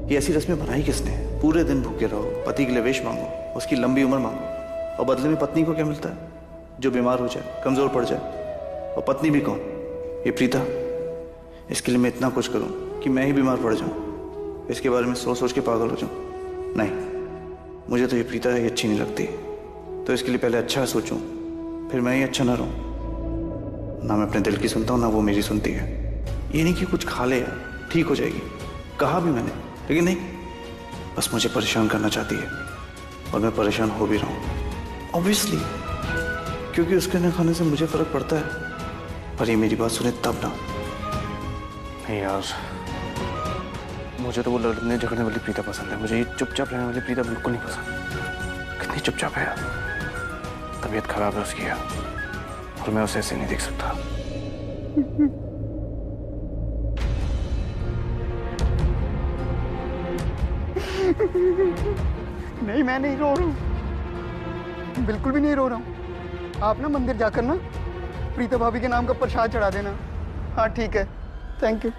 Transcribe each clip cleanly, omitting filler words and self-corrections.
ये ऐसी रस्में बनाई किसने? पूरे दिन भूखे रहो, पति के लिए विश मांगो, उसकी लंबी उम्र मांगो, और बदले में पत्नी को क्या मिलता है? जो बीमार हो जाए, कमजोर पड़ जाए। और पत्नी भी कौन? ये प्रीता। इसके लिए मैं इतना कुछ करूं कि मैं ही बीमार पड़ जाऊं, इसके बारे में सोच सोच के पागल हो जाऊं। नहीं, मुझे तो ये प्रीता ही अच्छी नहीं लगती। तो इसके लिए पहले अच्छा सोचूं, फिर मैं ही अच्छा ना रहूं। ना मैं अपने दिल की सुनता हूं, ना वो मेरी सुनती है। ये नहीं कि कुछ खा ले यार, ठीक हो जाएगी, कहा भी मैंने, लेकिन नहीं, बस मुझे परेशान करना चाहती है। और मैं परेशान हो भी रहा हूं, ऑब्वियसली, क्योंकि उसके न खाने से मुझे फर्क पड़ता है। पर ये मेरी बात सुने तब ना। नहीं यार, मुझे तो वो लड़ने झगड़ने वाली प्रीता पसंद है। मुझे ये चुपचाप रहने वाली प्रीता बिल्कुल नहीं पसंद। कितनी चुपचाप है यार, तबीयत खराब है उसकी यार, और मैं उसे ऐसे नहीं देख सकता। नहीं, मैं नहीं रो रहा हूँ, बिल्कुल भी नहीं रो रहा हूँ। आप ना मंदिर जाकर ना प्रीता भाभी के नाम का प्रसाद चढ़ा देना। हाँ ठीक है, थैंक यू।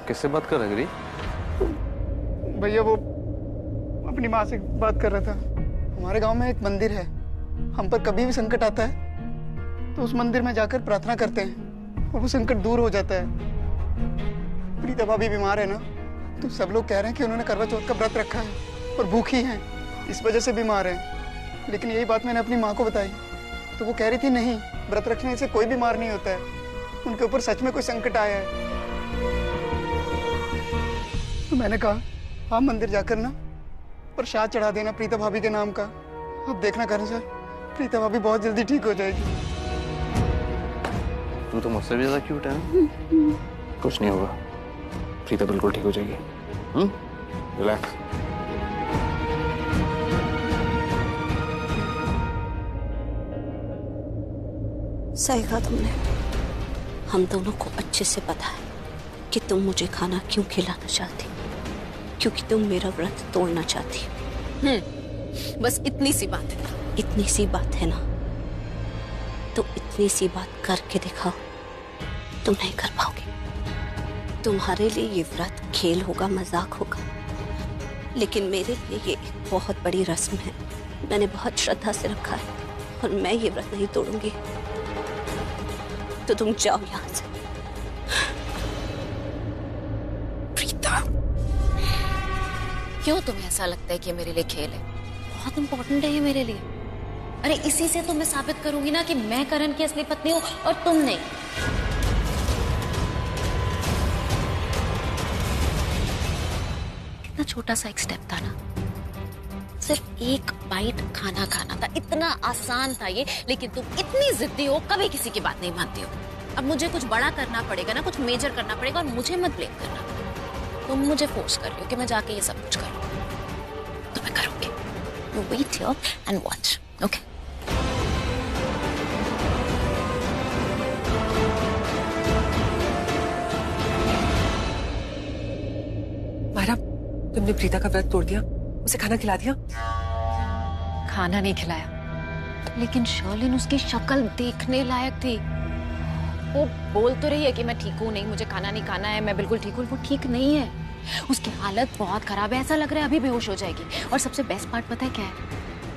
किससे बात कर रहे गिरी? भैया वो अपनी माँ से बात कर रहा था। हमारे गांव में एक मंदिर है, हम पर कभी भी संकट आता है तो उस मंदिर में जाकर प्रार्थना करते हैं और वो संकट दूर हो जाता है। प्रीता भाभी बीमार है ना, तो सब लोग कह रहे हैं कि उन्होंने करवा चौथ का व्रत रखा है और भूखी हैं, इस वजह से बीमार हैं। लेकिन यही बात मैंने अपनी माँ को बताई तो वो कह रही थी नहीं, व्रत रखने से कोई बीमार नहीं होता है, उनके ऊपर सच में कोई संकट आया है। तो मैंने कहा आप मंदिर जाकर ना प्रसाद चढ़ा देना प्रीता भाभी के नाम का। अब देखना करण सर, प्रीता भाभी बहुत जल्दी ठीक हो जाएगी। तू तो मुझसे भी ज्यादा क्यूट है ना? कुछ नहीं होगा, प्रीता बिल्कुल ठीक हो जाएगी। रिलैक्स। सही कहा तुमने। हम दोनों को अच्छे से पता है कि तुम मुझे खाना क्यों खिलाना चाहती, क्योंकि तुम मेरा व्रत तोड़ना चाहती। बस इतनी सी बात है। इतनी सी बात है ना, तो इतनी सी बात करके दिखाओ। तुम नहीं कर पाओगे। तुम्हारे लिए ये व्रत खेल होगा, मजाक होगा, लेकिन मेरे लिए ये एक बहुत बड़ी रस्म है। मैंने बहुत श्रद्धा से रखा है और मैं ये व्रत नहीं तोड़ूंगी। तो तुम जाओ यहां से। प्रीता, क्यों तुम्हें ऐसा लगता है कि मेरे लिए खेल है? बहुत इंपॉर्टेंट है ये मेरे लिए। अरे इसी से तो मैं साबित करूंगी ना कि मैं करण की असली पत्नी हूं और तुम नहीं। कितना छोटा सा एक स्टेप था ना, सिर्फ एक बाइट खाना खाना था, इतना आसान था ये, लेकिन तुम इतनी जिद्दी हो, कभी किसी की बात नहीं मानती हो। अब मुझे कुछ बड़ा करना पड़ेगा ना, कुछ मेजर करना पड़ेगा, और मुझे मत ब्लेम करना। तुम मुझे फोर्स कर रही हो कि मैं जाके ये सब कुछ करूं, तो मैं करूंगी। You wait here and watch, okay? Myra, तुमने प्रीता का व्रत तोड़ दिया, उसे खाना खिला दिया? खाना नहीं खिलाया, लेकिन शर्लिन उसकी शक्ल देखने लायक थी। वो बोल तो रही है कि मैं ठीक हूँ, नहीं मुझे खाना नहीं खाना है, मैं बिल्कुल ठीक हूँ। वो ठीक नहीं है, उसकी हालत बहुत खराब है, ऐसा लग रहा है अभी बेहोश हो जाएगी। और सबसे बेस्ट पार्ट पता है क्या है?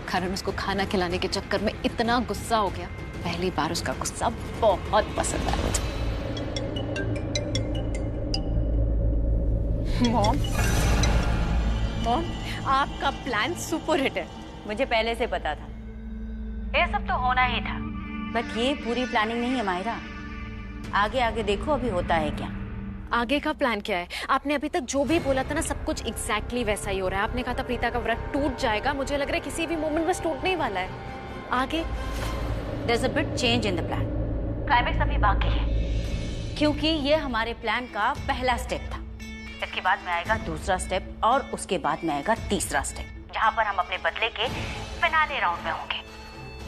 करण उसको खाना खिलाने के चक्कर में इतना गुस्सा हो गया। पहली बार उसका गुस्सा बहुत पसंद आया मुझे। मॉम, आपका प्लान सुपर हिट है, मुझे पहले से पता था। ये सब तो होना ही था, बट ये पूरी प्लानिंग नहीं है मायरा। आगे आगे देखो अभी होता है क्या। आगे का प्लान क्या है? आपने अभी तक जो भी बोला था ना, सब कुछ एग्जैक्टली वैसा ही हो रहा है। आपने कहा था प्रीता का व्रत टूट जाएगा, मुझे लग रहा है किसी भी मोमेंट बस टूटने ही वाला है। आगे There's a bit change in the plan. Climax अभी बाकी है, क्योंकि ये हमारे प्लान का पहला स्टेप था। इसके बाद में आएगा दूसरा स्टेप और उसके बाद में आएगा तीसरा स्टेप, जहाँ पर हम अपने बदले के फिनाले राउंड में होंगे,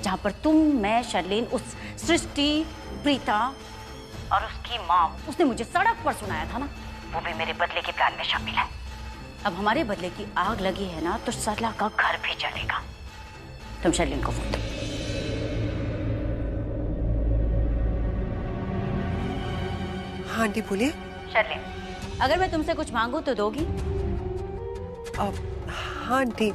जहाँ पर तुम, मैं, शर्लिन, उस सृष्टि, प्रीता और उसकी माँ, उसने मुझे सड़क पर सुनाया था ना, वो भी मेरे बदले के प्लान में शामिल है। अब हमारे बदले की आग लगी है ना, तो सरला का घर भी जलेगा। तुम शर्लिन को फोन दो। हाँ आंटी बोलिए। शर्लिन, अगर मैं तुमसे कुछ मांगू तो दोगी? हाँ आंटी,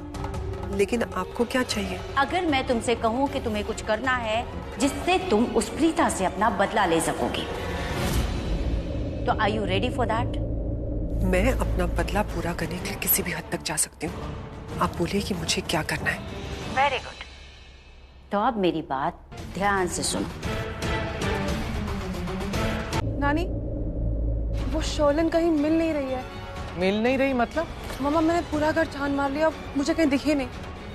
लेकिन आपको क्या चाहिए? अगर मैं तुमसे कहूँ कि तुम्हें कुछ करना है जिससे तुम उस प्रीता से अपना बदला ले सकोगी, तो are you ready for that? मैं अपना बदला पूरा करने के लिए किसी भी हद तक जा सकती हूँ। आप बोलिए कि मुझे क्या करना है। Very good. तो अब मेरी बात ध्यान से सुनो। नानी, वो शर्लिन कहीं मिल नहीं रही है। मिल नहीं रही मतलब? मामा, मैंने पूरा घर छान मार लिया, मुझे कहीं दिखी नहीं।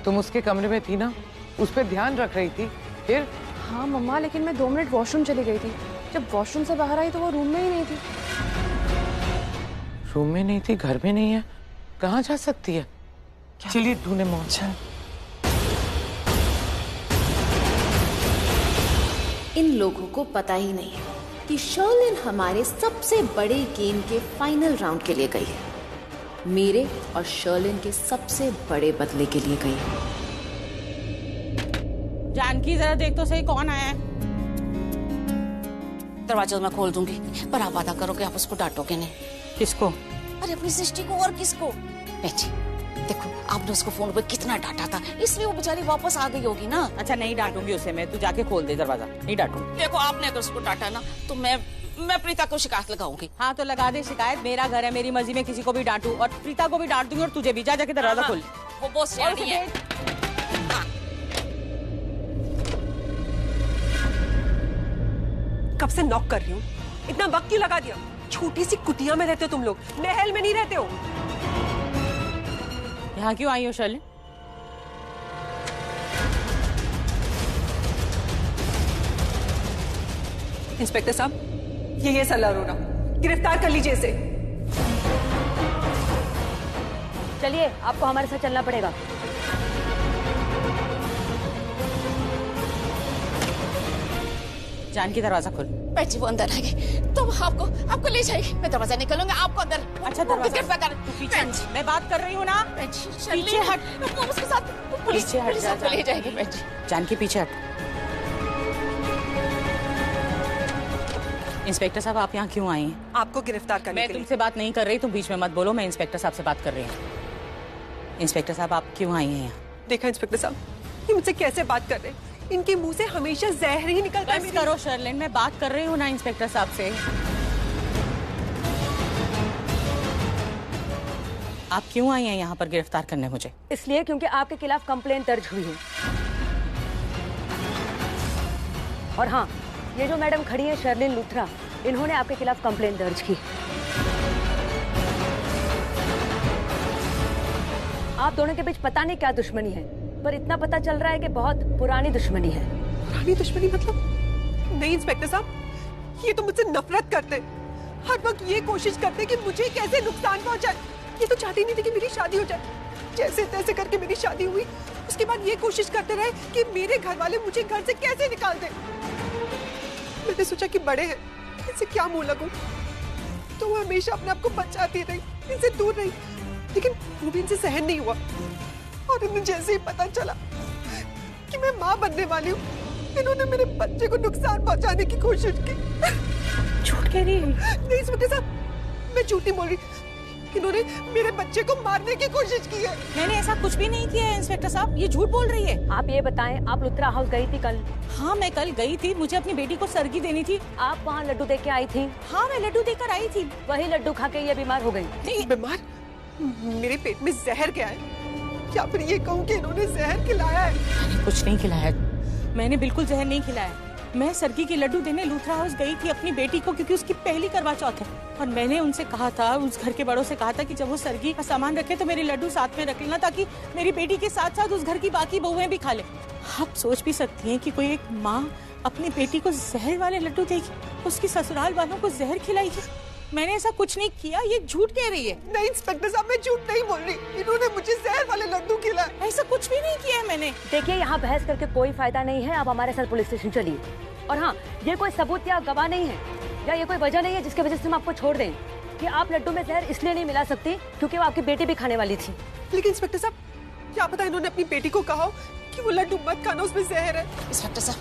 तुम उसके कमरे में थी ना, उस पर ध्यान रख रही थी। फिर? हाँ मम्मा, लेकिन मैं 2 मिनट वॉशरूम चली गई थी। जब वॉशरूम से बाहर आई तो वो रूम में ही नहीं थी। रूम में नहीं थी, घर में नहीं है, कहाँ जा सकती है? चलिए ढूंढे मोहन। इन लोगों को पता ही नहीं है कि शर्लिन हमारे सबसे बड़े गेम के फाइनल राउंड के लिए गई है। मेरे और शर्लिन के सबसे बड़े बदले के लिए गई है। जानकी, जरा देख तो सही कौन आया है। दरवाजा मैं खोल दूंगी, पर आप वादा करो कि आप उसको डांटोगे नहीं। किसको? अरे अपनी सृष्टि को। और किसको? बेची, देखो आपने उसको फोन पे कितना डांटा था, इसलिए वो बेचारी वापस आ गई होगी ना। अच्छा नहीं डांटूंगी उसे मैं, तू जाके खोल दे दरवाजा। नहीं डांटूंगी। देखो आपने अगर उसको डांटा ना तो मैं प्रीता को शिकायत लगाऊंगी। हाँ तो लगा दे शिकायत, मेरा घर है, मेरी मर्जी में किसी को भी डांटू, और प्रीता को भी डांट दूंगी और तुझे भी। जा जाके दरवाजा खोल। वो बहुत सियानी है। कब से नॉक कर रही हूँ, इतना वक्त क्यों लगा दिया? छोटी सी कुटिया में रहते हो तुम लोग, महल में नहीं रहते हो। यहाँ क्यों आई हो शर्लिन? इंस्पेक्टर साहब, ये सरला अरोड़ा, गिरफ्तार कर लीजिए इसे। चलिए, आपको हमारे साथ चलना पड़ेगा। जानकी, दरवाजा खोल। बैठी, वो अंदर आएगी तो आपको ले जाएगी। मैं दरवाजा निकलूंगा, आपको अंदर। अच्छा दरवाजा पीछे। मैं बात कर रही हूँ ना। पीछे हट। उसके साथ पुलिस ले जाएगी। जानकी पीछे हट। इंस्पेक्टर साहब, आप यहाँ क्यों आई हैं? आपको गिरफ्तार करने के लिए। मैं तुमसे बात नहीं कर रही, तुम बीच में मत बोलो। मैं इंस्पेक्टर साहब से बात कर रही हूँ। इंस्पेक्टर साहब, आप क्यों आई हैं यहाँ? देखा इंस्पेक्टर साहब, ये मुझसे कैसे बात कर रहे हैं? इनके मुंह से हमेशा जहर ही निकलता है। बस करो शर्लिन, मैं बात कर रही हूँ ना इंस्पेक्टर साहब से। आप क्यों आई हैं यहाँ पर गिरफ्तार करने मुझे? इसलिए क्योंकि आपके खिलाफ कंप्लेंट दर्ज हुई है। और हाँ, ये जो मैडम खड़ी है शर्लिन लूथरा, इन्होंने आपके खिलाफ कंप्लेंट दर्ज की। आप दोनों के बीच पता नहीं क्या दुश्मनी है, पर इतना पता चल रहा है कि बहुत पुरानी दुश्मनी है। पुरानी दुश्मनी मतलब? नहीं इंस्पेक्टर साहब, ये तो मुझसे नफरत करते, हर वक्त ये कोशिश करते कि मुझे कैसे नुकसान पहुंचाए। ये तो चाहती नहीं थी कि मेरी शादी हो जाए। जैसे तैसे करके मेरी शादी हुई, उसके बाद ये कोशिश करते रहे कि मेरे घर वाले मुझे घर से कैसे निकाल दें। मैंने सोचा कि बड़े हैं, इनसे क्या मुंह लगूं, तो वो हमेशा अपने आप को बचाती रही, इनसे दूर रही, लेकिन वो भी इनसे सहन नहीं हुआ। और इन्हें जैसे ही पता चला कि मैं माँ बनने वाली हूँ, इन्होंने मेरे बच्चे को नुकसान पहुंचाने की कोशिश की। झूठ कह रही है? नहीं इंस्पेक्टर साहब, मैं झूठ नहीं बोल रही। इन्होंने मेरे बच्चे को मारने की कोशिश की है। मैंने ऐसा कुछ भी नहीं किया है इंस्पेक्टर साहब, ये झूठ बोल रही है। आप ये बताएं, आप लुथरा हाउस गई थी कल? हाँ मैं कल गई थी, मुझे अपनी बेटी को सरगी देनी थी। आप वहाँ लड्डू दे के आई थी? हाँ मैं लड्डू देकर आई थी। वही लड्डू खा के ये बीमार हो गई। बीमार? मेरे पेट में जहर क्या है, या फिर ये कहूँ कि इन्होंने जहर खिलाया है? मैंने कुछ नहीं खिलाया, मैंने बिल्कुल जहर नहीं खिलाया। मैं सरगी के लड्डू देने लूथरा हाउस गई थी अपनी बेटी को, क्योंकि उसकी पहली करवा चौथ है। और मैंने उनसे कहा था, उस घर के बड़ों से कहा था कि जब वो सरगी का सामान रखे तो मेरे लड्डू साथ में रख लेना, ताकि मेरी बेटी के साथ साथ उस घर की बाकी बहुएं भी खा ले। आप सोच भी सकती हैं कि कोई एक माँ अपनी बेटी को जहर वाले लड्डू देगी, उसकी ससुराल वालों को जहर खिलाएगी? मैंने ऐसा कुछ नहीं किया, ये झूठ कह रही है। नहीं इंस्पेक्टर साहब, मैं झूठ नहीं बोल रही, इन्होंने मुझे जहर वाले लड्डू खिलाए। ऐसा कुछ भी नहीं किया है मैंने। देखिए, यहाँ बहस करके कोई फायदा नहीं है, आप हमारे साथ पुलिस स्टेशन चलिए। और हाँ, ये कोई सबूत या गवाह नहीं है, या ये कोई वजह नहीं है जिसकी वजह से हम आपको छोड़ दें कि आप लड्डू में जहर इसलिए नहीं मिला सकती क्योंकि वो आपकी बेटी भी खाने वाली थी। लेकिन इंस्पेक्टर साहब, क्या पता इन्होंने अपनी बेटी को कहा कि वो लड्डू मत खाना, उसमें जहर है। इंस्पेक्टर साहब,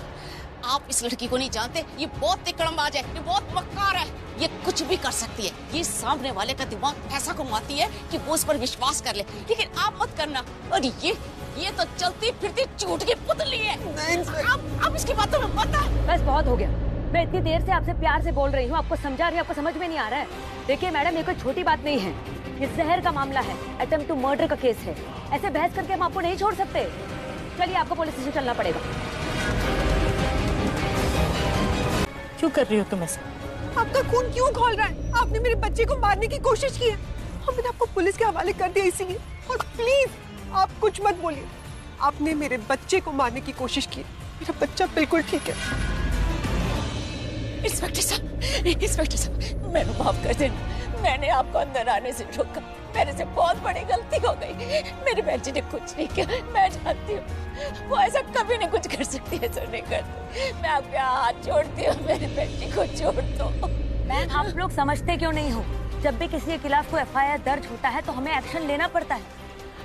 आप इस लड़की को नहीं जानते, ये बहुत तिकड़मबाज है, ये बहुत मक्कार है, ये कुछ भी कर सकती है। ये सामने वाले का दिमाग ऐसा घुमाती है कि वो उस पर विश्वास कर ले, लेकिन आप मत करना। और ये तो चलती फिरती झूठ की पुतली है। आप इसकी बातों में मत आ। बस बहुत हो गया। मैं इतनी देर से आपसे प्यार से बोल रही हूँ, आपको समझा रही हूँ, आपको समझ में नहीं आ रहा है। देखिए मैडम, ये कोई छोटी बात नहीं है, ये जहर का मामला है, अटेम्प्ट टू मर्डर का केस है। ऐसे बहस करके हम आपको नहीं छोड़ सकते। चलिए, आपको पुलिस स्टेशन चलना पड़ेगा। क्यों कर रही हो तुम ऐसा? आपका खून क्यों खौल रहा है? आपने मेरे बच्चे को मारने की कोशिश की है और मैंने आपको पुलिस के हवाले कर दिया इसीलिए। और प्लीज आप कुछ मत बोलिए। आपने मेरे बच्चे को मारने की कोशिश की, मेरा बच्चा बिल्कुल ठीक है। इंस्पेक्टर साहब, मैंने माफ कर देना। मैंने आपको अंदर आने से रोका, मेरे से बहुत बड़ी गलती हो गई। मेरी बहन जी ने कुछ नहीं किया, मैं जानती हूँ। वो ऐसा कभी नहीं कुछ कर सकती है, ऐसा नहीं करती। मैं आपके हाथ जोड़ती हूँ, मेरी बहन जी को छोड़ दो। मैम, आप लोग समझते क्यों नहीं हो? जब भी किसी के खिलाफ कोई FIR दर्ज होता है तो हमें एक्शन लेना पड़ता है।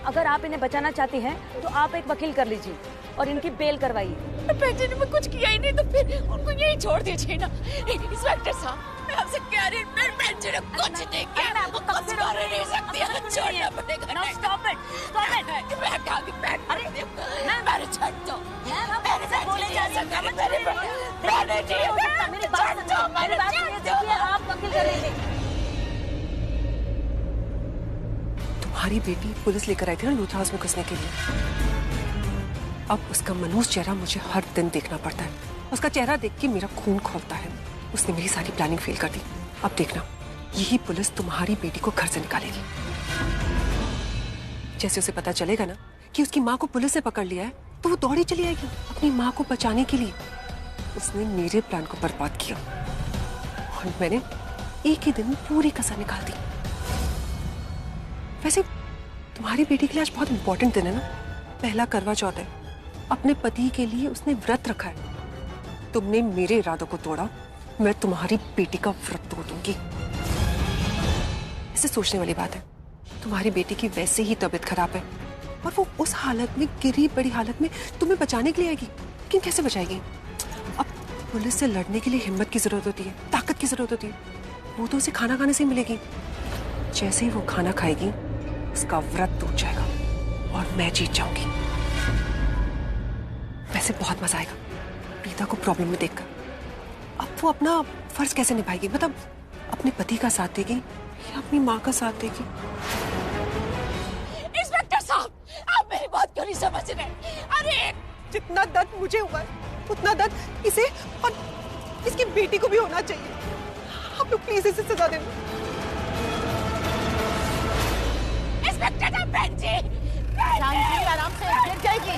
अगर आप इन्हें बचाना चाहती हैं तो आप एक वकील कर लीजिए और इनकी बेल करवाइए। बेटे ने कुछ किया ही नहीं तो फिर उनको यही छोड़ दीजिए ना। इंस्पेक्टर साहब, मैं आपसे कह रही हूँ, मेरे बेटे ने कुछ नहीं किया। मैं आपको कब से रोक नहीं सकती, छोड़ना पड़ेगा। No, stop it, stop it. मैं कहांगी, अरे मेरे छोड़ दो। मेरे से बोले जा रही है, मेरी बात देखिए, आप वकील कर लीजिए। तुम्हारी बेटी पुलिस लेकर आई थी ना लूथ हाउस में घुसने के लिए। अब उसका मनहूस चेहरा मुझे हर दिन देखना पड़ता है। उसका चेहरा देख के मेरा खून खौलता है। उसने मेरी सारी प्लानिंग फेल कर दी। अब देखना, यही पुलिस तुम्हारी बेटी को घर से निकालेगी। जैसे उसे पता चलेगा ना कि उसकी माँ को पुलिस ने पकड़ लिया है, तो वो दौड़ी चली आएगी अपनी माँ को बचाने के लिए। उसने मेरे प्लान को बर्बाद किया और मैंने एक ही दिन में पूरी कसर निकाल दी। वैसे तुम्हारी बेटी के लिए आज बहुत इंपॉर्टेंट दिन है ना, पहला करवा चौथ है। अपने पति के लिए उसने व्रत रखा है। तुमने मेरे इरादों को तोड़ा, मैं तुम्हारी बेटी का व्रत तोड़ दूंगी। ऐसे सोचने वाली बात है। तुम्हारी बेटी की वैसे ही तबीयत खराब है और वो उस हालत में, गिरी पड़ी हालत में तुम्हें बचाने के लिए आएगी, लेकिन कैसे बचाएगी? अब पुलिस से लड़ने के लिए हिम्मत की जरूरत होती है, ताकत की जरूरत होती है। वो तो उसे खाना खाने से मिलेगी। जैसे ही वो खाना खाएगी, उसका व्रत टूट जाएगा और मैं जीत जाऊंगी। वैसे बहुत मजा आएगा प्रीता को प्रॉब्लम में देखकर। अब वो अपना फर्ज कैसे निभाएगी? मतलब अपने पति का साथ देगी या अपनी माँ का साथ देगी? इंस्पेक्टर साहब, आप मेरी बात क्यों नहीं समझ रहे? अरे जितना दर्द मुझे हुआ है, उतना दर्द इसे और इसकी बेटी को भी होना चाहिए। आप लोग प्लीज इसे सजा देना। इंस्पेक्टर साहब, बहन जी, आराम से गिर जाएगी।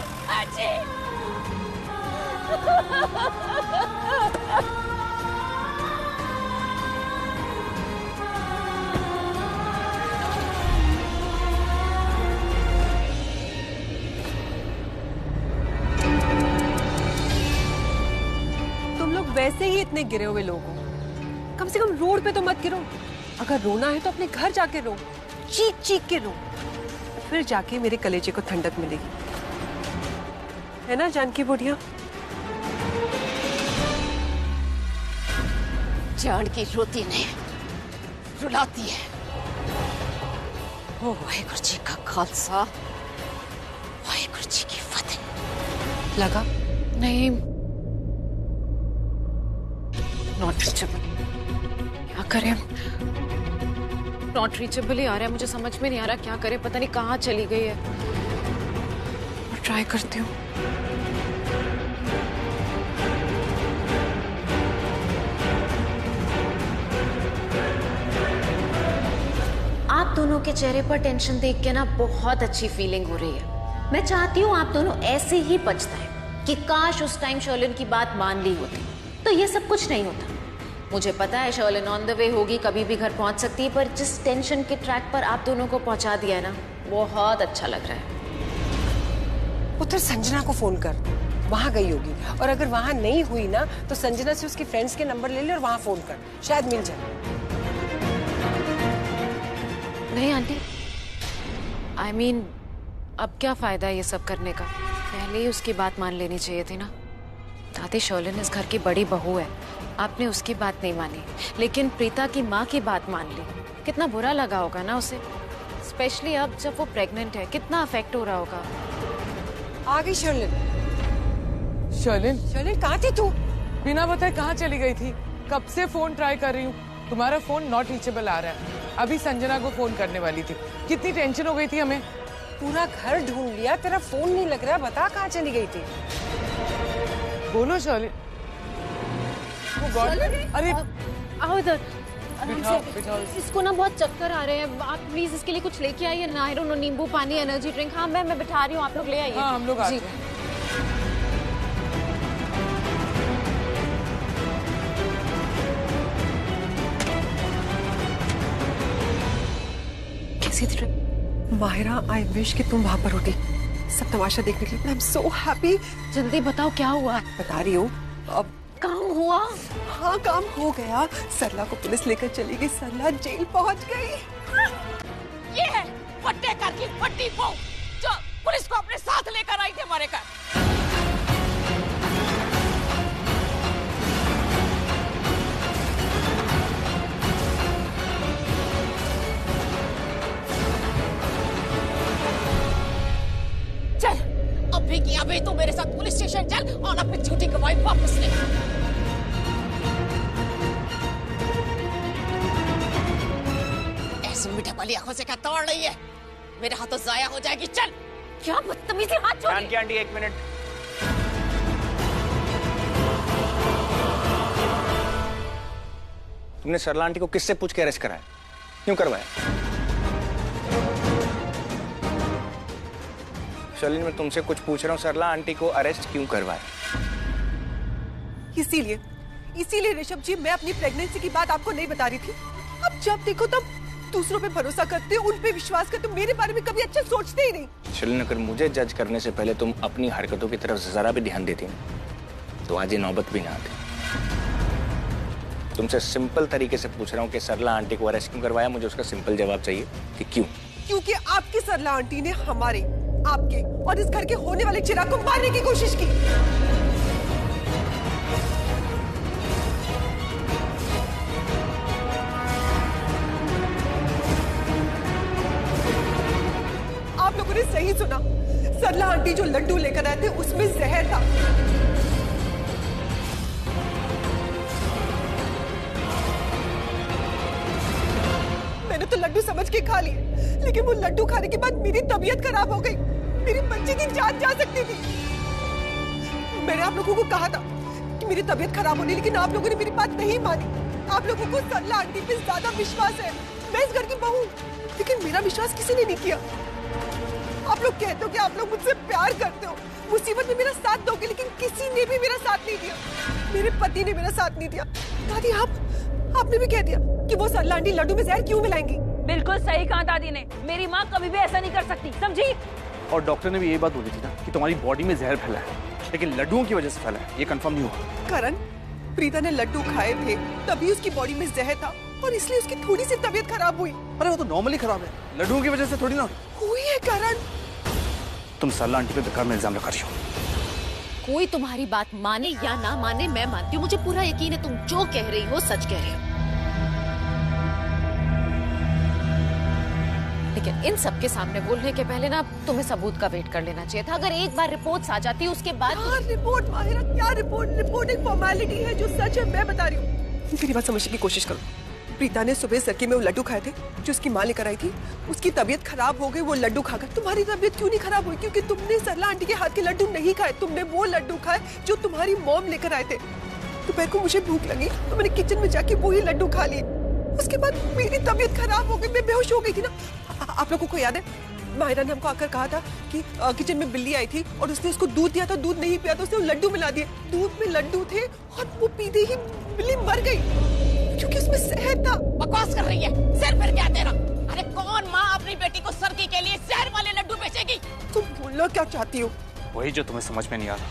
तुम लोग वैसे ही इतने गिरे हुए लोग हो, कम से कम रोड पे तो मत गिरो। अगर रोना है तो अपने घर जाके रो, चीख चीख के रो, फिर जाके मेरे कलेजे को ठंडक मिलेगी, है ना जानकी बुढ़िया? जानकी रोती नहीं, रुलाती है। ओ वाहेगुरु जी का खालसा, वाहेगुरु जी की फतेह। लगा? नहीं, नॉट रीचेबल। क्या करें? नॉट रीचेबल ही आ रहा है, मुझे समझ में नहीं आ रहा क्या करें। पता नहीं कहाँ चली गई है। और ट्राई करती हूँ। आप दोनों के चेहरे पर टेंशन देख के ना बहुत अच्छी फीलिंग हो रही है। मैं चाहती हूँ आप दोनों ऐसे ही पछताएं कि काश उस टाइम शर्लिन की बात मान ली होती तो ये सब कुछ नहीं होता। मुझे पता है शर्लिन ऑन द वे होगी, कभी भी घर पहुंच सकती है, पर जिस टेंशन के ट्रैक पर आप दोनों को पहुंचा दिया है ना, बहुत अच्छा लग रहा है। उधर संजना को फोन कर, वहां गई होगी, और अगर वहां नहीं हुई ना तो संजना से उसकी फ्रेंड्स के नंबर ले ले और वहां फोन कर, शायद मिल जाए। नहीं आंटी, I mean, अब क्या फायदा है ये सब करने का? पहले ही उसकी बात मान लेनी चाहिए थी ना, आते शर्लिन इस घर की बड़ी बहू है, आपने उसकी बात नहीं मानी, लेकिन प्रीता की माँ की बात मान ली। कितना बुरा लगा होगा ना उसे, स्पेशली अब जब वो प्रेग्नेंट है, कितना अफेक्ट हो रहा होगा। आ गई शर्लिन। शर्लिन कहाँ थी तू? बिना बताए कहाँ चली गई थी? कब से फोन ट्राई कर रही हूँ, तुम्हारा फोन नॉट रीचेबल आ रहा है। अभी संजना को फोन करने वाली थी, कितनी टेंशन हो गई थी हमें। पूरा घर ढूंढ लिया, तेरा फोन नहीं लग रहा, बता कहाँ चली गई थी? बोलो शर्लिन। अरे आओ इधर। बिठाओ। इसको ना बहुत चक्कर आ रहे हैं, आप प्लीज इसके लिए कुछ लेके आइए ना, आई डोंट नो, नींबू पानी, एनर्जी ड्रिंक। हाँ मैं बिठा रही हूँ, आप लोग ले आइए। हाँ हम लोग आते हैं। कैसी थी? माहिरा, आई विश कि तुम वहां पर होती, सब तमाशा देखने के लिए। I am so happy. जल्दी बताओ क्या हुआ? बता रही हूँ। अब काम हुआ? हाँ काम हो गया। सरला को पुलिस लेकर चली गई, सरला जेल पहुंच गई। ये है फट्टेकर की फट्टी बहू जो पुलिस को अपने साथ लेकर आई थी हमारे घर। चल अभी की अभी तू मेरे साथ पुलिस स्टेशन चल और अपनी झूठी गवाही वापस ले। ऐसी मीठे वाली आंखों से क्या तोड़ रही है? मेरे हाथों जाया हो जाएगी। चल। क्या बदतमीजी, हाथ छोड़। जानकी आंटी एक मिनट। तुमने सरला आंटी को किससे पूछ के अरेस्ट कराया? क्यों करवाया? शर्लिन मैं तुमसे कुछ पूछ रहा हूँ, सरला आंटी को अरेस्ट क्यों करवाया? इसीलिए ऋषभ जी, मैं अपनी प्रेगनेंसी की बात आपको नहीं बता रही थी। अब जब देखो तब दूसरों पे भरोसा करते हो, उन पे विश्वास करते हो, मेरे बारे में कभी अच्छा सोचते ही नहीं। शर्लिन अगर मुझे जज करने से पहले तुम अपनी हरकतों की तरफ जरा भी ध्यान देती तो आज ये नौबत भी ना आती। तुमसे सिंपल तरीके से पूछ रहा हूँ कि सरला आंटी को अरेस्ट क्यों करवाया, मुझे उसका सिंपल जवाब चाहिए कि क्यों। क्योंकि आपकी सरला आंटी ने हमारे, आपके और इस घर के होने वाले चिराग को मारने की कोशिश की। आप लोगों ने सही सुना, सरला आंटी जो लड्डू लेकर आए थे उसमें जहर था। मैंने तो लड्डू समझ के खा लिए, लेकिन वो लड्डू खाने के बाद मेरी तबीयत खराब हो गई, मेरी बच्ची की जान जा सकती थी। मैंने आप लोगों को कहा था कि मेरी तबीयत खराब होनी, लेकिन आप लोगों ने मेरी बात नहीं मानी। आप लोगों को सरला आंटी पे ज्यादा विश्वास है, मैं इस घर की बहू, लेकिन मेरा विश्वास किसी ने नहीं किया। आप लोग कहते हो कि आप लोग मुझसे प्यार करते हो, मुसीबत में मेरा साथ दोगे, लेकिन किसी ने भी मेरा साथ नहीं दिया। मेरे पति ने मेरा साथ नहीं दिया। दादी आपने भी कह दिया कि वो सरला आंटी लड्डू में जहर क्यों मिलाएंगी। बिल्कुल सही कहा दादी ने, मेरी माँ कभी भी ऐसा नहीं कर सकती, समझी? और डॉक्टर ने भी यही बात बोली थी ना कि तुम्हारी बॉडी में जहर फैला है, लेकिन लड्डुओं की वजह से फैला है, ये कंफर्म नहीं हुआ। करण, प्रीता ने लड्डू खाए थे तभी उसकी बॉडी में जहर था और इसलिए उसकी थोड़ी सी तबीयत खराब हुई। अरे वो तो नॉर्मली खराब है, लड्डुओं की वजह से थोड़ी ना हुई है। करण, तुम सरला आंटी पे बेकार में इल्जाम लगा रही हो। कोई तुम्हारी बात माने या ना माने, मैं मानती हूँ, मुझे पूरा यकीन है तुम जो कह रही हो सच कह रही हो। लेकिन इन सब के सामने बोलने के पहले ना तुम्हें सबूत का वेट कर लेना चाहिए था। अगर एक बार रिपोर्ट्स आ जाती उसके बाद। रिपोर्ट माहिरा, क्या रिपोर्ट एक फॉर्मेलिटी है, जो सच है मैं बता रही हूँ। मेरी बात समझने की कोशिश करो। प्रीता ने सुबह सर्की में वो लड्डू खाए थे जो उसकी माँ लेकर आई थी, उसकी तबीयत खराब हो गई वो लड्डू खाकर। तुम्हारी तबीयत क्यों नहीं खराब हुई? क्योंकि तुमने सरला आंटी के हाथ के लड्डू नहीं खाए, तुमने वो लड्डू खाए जो तुम्हारी मॉम लेकर आए थे। दोपहर को मुझे भूख लगी तो मैंने किचन में जाके वही लड्डू खा लिए। उसके बाद मेरी तबीयत खराब हो गई, मैं बेहोश हो गई थी ना। आप लोगों को याद है माहिरा ने हमको आकर कहा था कि किचन में बिल्ली आई थी और उसने उसको दूध दिया था, दूध नहीं पिया तो उसने वो लड्डू मिला दिए। दूध में लड्डू थे और वो पीते ही बिल्ली मर गई क्योंकि उसमें जहर था। बकवास कर रही है, सिर फिर क्या तेरा? अरे कौन माँ अपनी बेटी को सर्दी के लिए जहर वाले लड्डू बेचेगी? तुम बोलना क्या चाहती हो? वही जो तुम्हें समझ में नहीं आ रहा,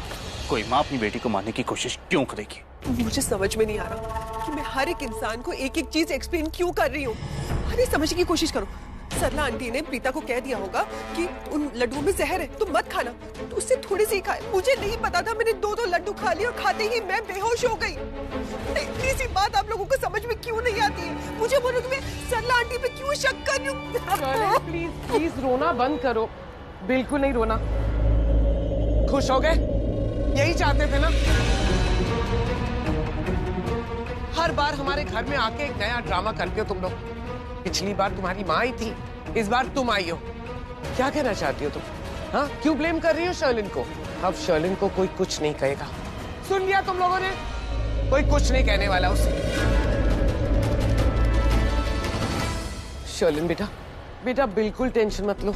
कोई माँ अपनी बेटी को मारने की कोशिश क्यों करेगी? मुझे समझ में नहीं आ रहा कि मैं हर एक इंसान को एक एक चीज एक्सप्लेन क्यों कर रही हूँ। अरे समझने की कोशिश करो। सरला आंटी ने प्रीता को कह दिया होगा कि उन लड्डुओं में जहर है, तुम मत खाना, तो उससे थोड़ी सी खाए। मुझे नहीं पता था, मैंने 2 लड्डू खा लिए और खाते ही मैं बेहोश हो गई। इतनी सी बात आप लोगों को समझ में क्यों नहीं आती है? मुझे बोलो कि मैं सरला आंटी पे क्यों शक कर रही हूँ? प्लीज प्लीज रोना बंद करो, बिल्कुल नहीं रोना। खुश हो गए? यही चाहते थे ना? हर बार हमारे घर में आके एक नया ड्रामा करते हो तुम लोग। पिछली बार तुम्हारी माँ आई थी, इस बार तुम आई हो। क्या कहना चाहती हो तुम? हाँ, क्यों ब्लेम कर रही हो शर्लिन को? अब शर्लिन को कोई कुछ नहीं कहेगा। सुन लिया तुम लोगों ने? कोई कुछ नहीं कहने वाला उसे। शर्लिन बेटा, बेटा बिल्कुल टेंशन मत लो।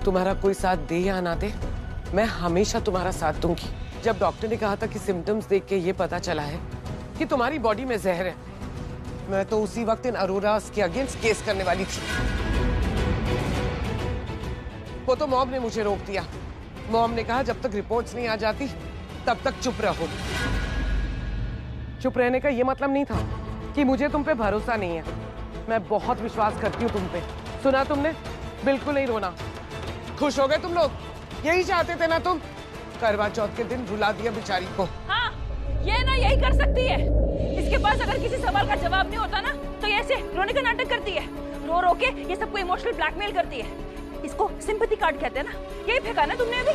तुम्हारा कोई साथ दे या ना दे, मैं हमेशा तुम्हारा साथ दूंगी। जब डॉक्टर ने कहा था कि सिम्टम्स देख के ये पता चला है कि तुम्हारी बॉडी में जहर है, मैं तो उसी वक्त इन अरोरास के अगेंस्ट केस करने वाली थी। वो तो मॉम ने मुझे रोक दिया। मॉम ने कहा जब तक रिपोर्ट्स नहीं आ जाती तब तक चुप रहो। चुप रहने का ये मतलब नहीं था कि मुझे तुम पे भरोसा नहीं है। मैं बहुत विश्वास करती हूँ तुम पे। सुना तुमने? बिल्कुल नहीं रोना। खुश हो गए तुम लोग? यही चाहते थे ना तुम? करवा चौथ के दिन रुला दिया बेचारी को। हाँ, ये ना यही कर सकती है। इसके पास अगर किसी सवाल का जवाब नहीं होता ना तो ये ऐसे रोने का नाटक करती है। रो रो के ये सबको इमोशनल ब्लैकमेल करती है। इसको सिंपैथी कार्ड कहते हैं ना। यही फेंका ना तुमने अभी?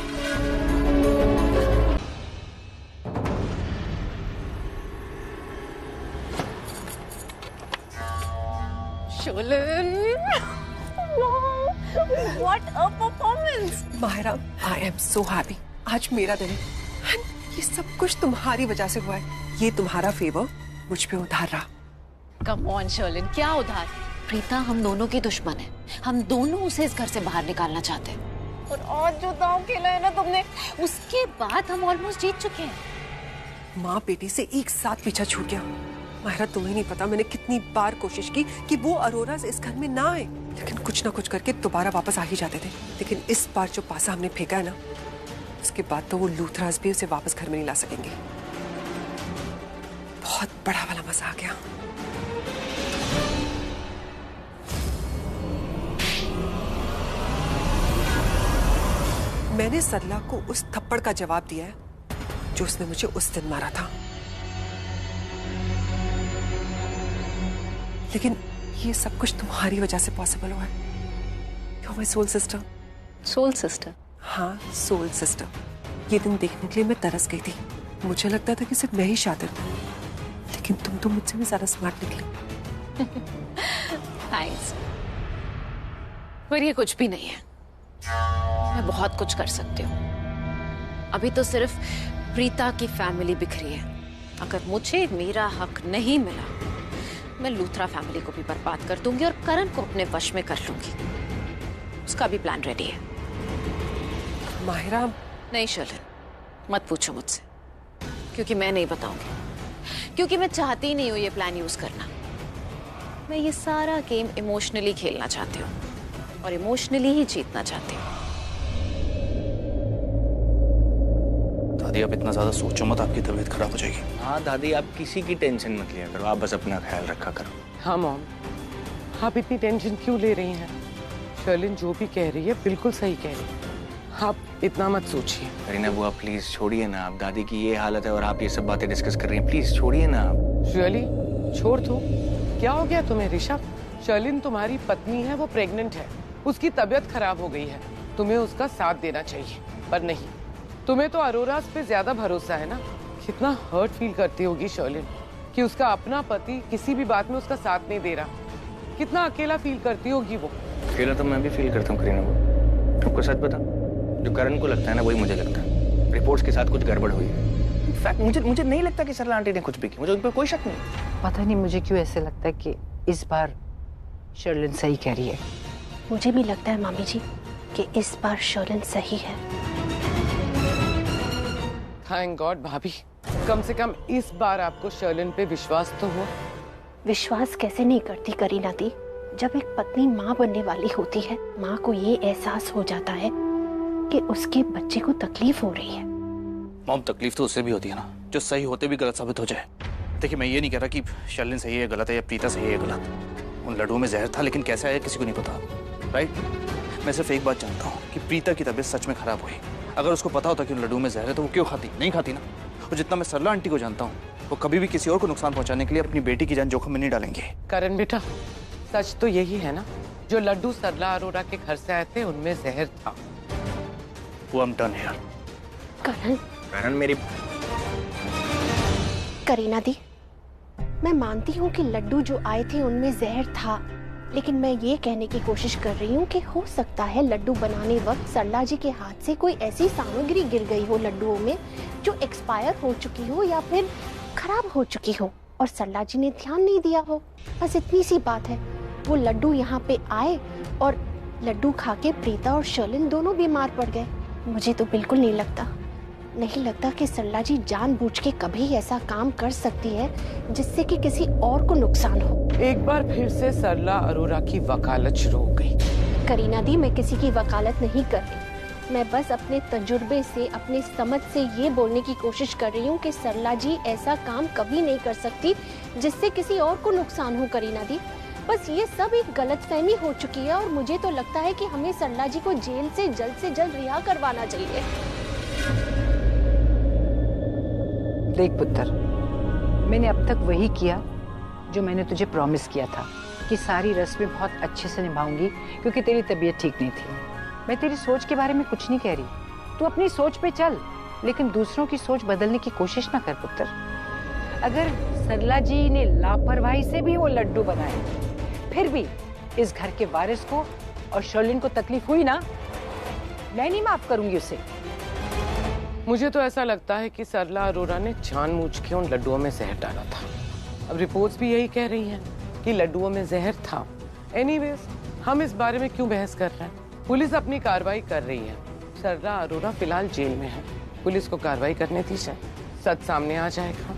Sherlyn, What a performance! Mahira, I am so happy. आज मेरा दिन है। ये सब कुछ तुम्हारी वजह से हुआ है। ये तुम्हारा फेवर मुझ पे उधार रहा। कम ऑन शर्लिन, क्या उधार? प्रीता हम दोनों की दुश्मन है। हम दोनों उसे इस घर से बाहर निकालना चाहते हैं। और आज जो दांव खेला है ना तुमने, उसके बाद हम ऑलमोस्ट जीत चुके हैं। माँ बेटी से एक साथ पीछा छूट गया। माहिरा, तुम्हें नहीं पता मैंने कितनी बार कोशिश की कि वो अरोरा इस घर में ना आए, लेकिन कुछ ना कुछ करके दोबारा वापस आ ही जाते थे। लेकिन इस बार जो पासा हमने फेंका है ना, उसके बाद तो वो लूथरास भी उसे वापस घर में नहीं ला सकेंगे। बहुत बड़ा वाला मजा आ गया। मैंने सरला को उस थप्पड़ का जवाब दिया है जो उसने मुझे उस दिन मारा था। लेकिन ये सब कुछ तुम्हारी वजह से पॉसिबल हुआ है। You're my soul sister. Soul sister? हाँ, सोल सिस्टर। ये दिन देखने के लिए मैं तरस गई थी। मुझे लगता था कि सिर्फ मैं ही शातिर हूँ, लेकिन तुम तो मुझसे भी ज्यादा स्मार्ट निकली। थैंक्स। पर ये कुछ भी नहीं है। मैं बहुत कुछ कर सकती हूँ। अभी तो सिर्फ प्रीता की फैमिली बिखरी है। अगर मुझे मेरा हक नहीं मिला, मैं लूथरा फैमिली को भी बर्बाद कर दूंगी और करण को अपने वश में कर लूंगी। उसका भी प्लान रेडी है। माहिरा, नहीं शर्लिन, मत पूछो मुझसे, क्योंकि मैं नहीं बताऊंगी। क्योंकि मैं चाहती ही नहीं हूँ ये प्लान यूज करना। मैं ये सारा गेम इमोशनली खेलना चाहती हूँ और इमोशनली ही जीतना चाहती हूँ। दादी, आप इतना ज्यादा सोचो मत, आपकी तबीयत खराब हो जाएगी। हाँ दादी, आप किसी की टेंशन मत लिया करो, आप बस अपना ख्याल रखा करो। हाँ मॉम, आप इतनी टेंशन क्यों ले रही हैं? शर्लिन जो भी कह रही है बिल्कुल सही कह रही है। आप इतना मत सोचिए। करीना बुआ प्लीज छोड़िए ना, आप दादी की ये हालत है और आप ये सब बातें डिस्कस कर रही हैं, प्लीज छोड़िए ना आप। रियली? छोड़ दो? क्या हो गया तुम्हें ऋषभ? शर्लिन तुम्हारी पत्नी है, वो प्रेग्नेंट है, उसकी तबीयत खराब हो गई है। तुम्हें उसका साथ देना चाहिए, पर नहीं। तुम्हें तो अरोरास पे ज्यादा भरोसा है ना। कितना हर्ट फील करती होगी शर्लिन कि उसका अपना पति किसी भी बात में उसका साथ नहीं दे रहा। कितना अकेला फील करती होगी वो। अकेला तो मैं भी फील करता हूँ करीना बुआ। आपको सच बता, जो करण को लगता है ना वही मुझे लगता है। रिपोर्ट्स के साथ कुछ गड़बड़ हुई है। इनफैक्ट मुझे नहीं लगता कि सरला आंटी ने कुछ भी किया। मुझे उन पर कोई शक नहीं। पता नहीं मुझे क्यों ऐसे लगता है कि इस बार शर्लिन सही कह रही है। मुझे भी लगता है मामी जी कि इस बार शर्लिन सही है। थैंक गॉड भाभी, कम से कम इस बार आपको शर्लिन पे विश्वास तो हुआ। विश्वास कैसे नहीं करती करीना दी? जब एक पत्नी माँ बनने वाली होती है, माँ को ये एहसास हो जाता है कि उसके बच्चे को तकलीफ हो रही है। मॉम, तकलीफ तो उससे भी होती है ना जो सही होते भी गलत साबित हो जाए। देखिए, मैं ये नहीं कह रहा कि शर्लिन सही है गलत है या प्रीता सही है गलत। उन लड्डुओं में जहर था, लेकिन कैसे आया किसी को नहीं पता। राइट? मैं सिर्फ एक बात जानता हूँ कि प्रीता की तबीयत सच में खराब हुई। अगर उसको पता होता कि उन लड्डू में जहर है तो वो क्यों खाती? नहीं खाती ना। और जितना मैं सरला आंटी को जानता हूँ, वो कभी भी किसी और को नुकसान पहुंचाने के लिए अपनी बेटी की जान जोखिम में नहीं डालेंगे। करण बेटा, सच तो यही है ना, जो लड्डू सरला अरोरा के घर से आए थे उनमें जहर था। वो I'm done here। करण मेरी करीना दी, मैं मानती हूँ कि लड्डू जो आए थे उनमें जहर था, लेकिन मैं ये कहने की कोशिश कर रही हूँ कि हो सकता है लड्डू बनाने वक्त सरला जी के हाथ से कोई ऐसी सामग्री गिर गई हो लड्डुओं में जो एक्सपायर हो चुकी हो या फिर खराब हो चुकी हो और सरला जी ने ध्यान नहीं दिया हो। बस इतनी सी बात है। वो लड्डू यहाँ पे आए और लड्डू खा के प्रीता और शर्लिन दोनों बीमार पड़ गए। मुझे तो बिल्कुल नहीं लगता कि सरला जी जानबूझ के कभी ऐसा काम कर सकती है जिससे कि किसी और को नुकसान हो। एक बार फिर से सरला अरोरा की वकालत शुरू हो गई। करीना दी, मैं किसी की वकालत नहीं कर रही। मैं बस अपने तजुर्बे से, अपने समझ से ये बोलने की कोशिश कर रही हूँ कि सरला जी ऐसा काम कभी नहीं कर सकती जिससे किसी और को नुकसान हो। करीना दी, बस ये सब एक गलतफहमी हो चुकी है और मुझे तो लगता है कि हमें सरला जी को जेल से जल्द रिहा करवाना चाहिए। देख पुत्र, मैंने अब तक वही किया जो मैंने तुझे प्रॉमिस किया था कि सारी रस्में बहुत अच्छे से निभाऊंगी, क्योंकि तेरी तबीयत ठीक नहीं थी। मैं तेरी सोच के बारे में कुछ नहीं कह रही, तू अपनी सोच पे चल, लेकिन दूसरों की सोच बदलने की कोशिश ना कर पुत्र। अगर सरला जी ने लापरवाही से भी वो लड्डू बनाए, फिर भी इस घर के वारिस को और शर्लिन को तकलीफ हुई ना, मैं नहीं माफ करूंगी उसे। मुझे तो ऐसा लगता है कि सरला अरोरा ने जानबूझ के उन लड्डुओं में जहर डाला था। अब रिपोर्ट्स भी यही कह रही हैं कि लड्डुओं में जहर था। एनीवेज, हम इस बारे में क्यों बहस कर रहे हैं? पुलिस अपनी कार्रवाई कर रही है। सरला अरोरा फिलहाल जेल में है, पुलिस को कार्रवाई करने दीजिए, सच सामने आ जाएगा।